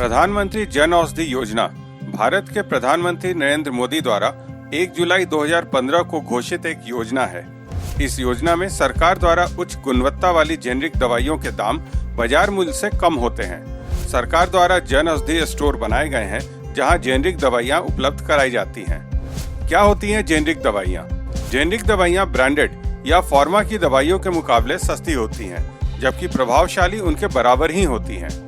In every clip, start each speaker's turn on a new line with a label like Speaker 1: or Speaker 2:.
Speaker 1: प्रधानमंत्री जन औषधि योजना भारत के प्रधानमंत्री नरेंद्र मोदी द्वारा 1 जुलाई 2015 को घोषित एक योजना है। इस योजना में सरकार द्वारा उच्च गुणवत्ता वाली जेनेरिक दवाइयों के दाम बाजार मूल्य से कम होते हैं। सरकार द्वारा जन औषधि स्टोर बनाए गए हैं जहां जेनेरिक दवाइयां उपलब्ध कराई जाती हैं। क्या होती हैं जेनेरिक दवाइयां? जेनेरिक दवाइयां ब्रांडेड या फार्मा की दवाइयों के मुकाबले सस्ती होती हैं, जबकि प्रभावशाली उनके बराबर ही होती हैं।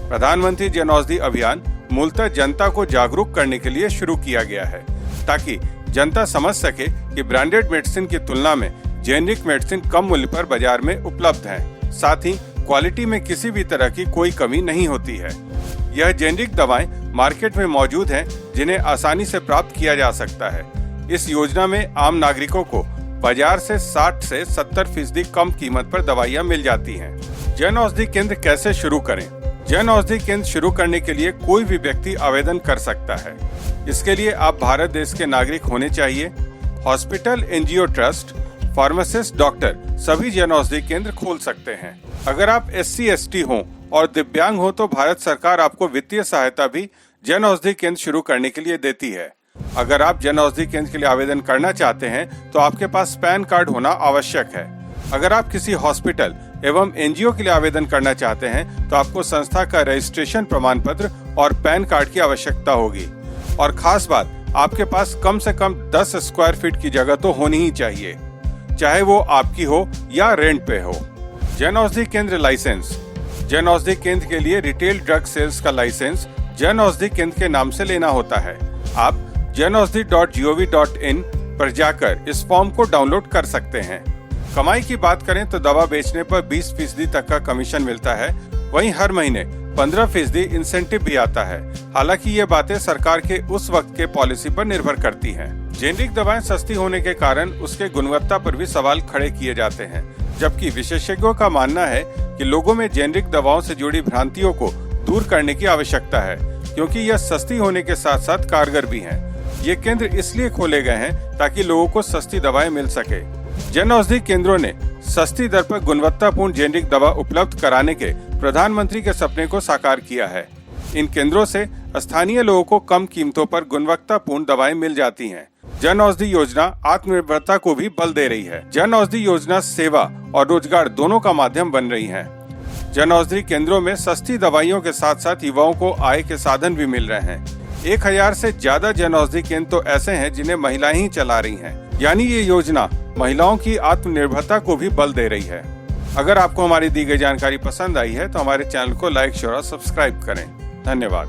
Speaker 1: प्रधानमंत्री जन औषधि अभियान मूलतः जनता को जागरूक करने के लिए शुरू किया गया है, ताकि जनता समझ सके कि ब्रांडेड मेडिसिन की तुलना में जेनेरिक मेडिसिन कम मूल्य पर बाजार में उपलब्ध है। साथ ही क्वालिटी में किसी भी तरह की कोई कमी नहीं होती है। यह जेनेरिक दवाएं मार्केट में मौजूद हैं, जिन्हें आसानी से प्राप्त किया जा सकता है। इस योजना में आम नागरिकों को बाजार से 60 से 70% कम कीमत पर दवाइयां मिल जाती हैं। जन औषधि केंद्र कैसे शुरू करें? जन औषधि केंद्र शुरू करने के लिए कोई भी व्यक्ति आवेदन कर सकता है। इसके लिए आप भारत देश के नागरिक होने चाहिए। Hospital, NGO, trust, pharmacist, doctor सभी जन औषधि केंद्र खोल सकते हैं। अगर आप SC/ST हो और दिव्यांग हो तो भारत सरकार आपको वित्तीय सहायता भी जन औषधि केंद्र शुरू करने के लिए देती है। अगर आप जन औषधि केंद्र के लिए आवेदन करना चाहते हैं तो आपके पास पैन कार्ड होना आवश्यक है। अगर आप किसी हॉस्पिटल एवं एनजीओ के लिए आवेदन करना चाहते हैं तो आपको संस्था का रजिस्ट्रेशन प्रमाण पत्र और पैन कार्ड की आवश्यकता होगी। और खास बात, आपके पास कम से कम 10 स्क्वायर फीट की जगह तो होनी ही चाहिए, चाहे वो आपकी हो या रेंट पे हो। जन औषधि केंद्र लाइसेंस। जन औषधि केंद्र के लिए रिटेल ड्रग सेल्स का लाइसेंस जन औषधि केंद्र के नाम से लेना होता है। आप janaushadhi.gov.in पर जाकर इस फॉर्म को डाउनलोड कर सकते हैं। कमाई की बात करें तो दवा बेचने पर 20% तक का कमीशन मिलता है। वहीं हर महीने 15% इंसेंटिव भी आता है। हालांकि ये बातें सरकार के उस वक्त के पॉलिसी पर निर्भर करती हैं। जेनेरिक दवाएं सस्ती होने के कारण उसके गुणवत्ता पर भी सवाल खड़े किए जाते हैं, जबकि विशेषज्ञों का मानना है कि लोगों में जेनेरिक दवाओं से जुड़ी भ्रांतियों को दूर करने की आवश्यकता है, क्योंकि यह सस्ती होने के साथ साथ कारगर भी हैं। ये केंद्र इसलिए खोले गए हैं ताकि लोगों को सस्ती दवाएं मिल सके। जन औषधि केंद्रों ने सस्ती दर पर गुणवत्तापूर्ण जेनेरिक दवा उपलब्ध कराने के प्रधानमंत्री के सपने को साकार किया है। इन केंद्रों से स्थानीय लोगों को कम कीमतों पर गुणवत्तापूर्ण दवाएं मिल जाती हैं। जन औषधि योजना आत्मनिर्भरता को भी बल दे रही है। जन औषधि योजना सेवा और रोजगार दोनों का माध्यम बन रही है। जन औषधि केंद्रों में सस्ती दवाइयों के साथ साथ युवाओं को आय के साधन भी मिल रहे हैं। 1000 से ज्यादा जन औषधि केंद्र तो ऐसे हैं जिन्हें महिलाएं ही चला रही हैं। यानी ये योजना महिलाओं की आत्मनिर्भरता को भी बल दे रही है। अगर आपको हमारी दी गई जानकारी पसंद आई है तो हमारे चैनल को लाइक, शेयर और सब्सक्राइब करें। धन्यवाद।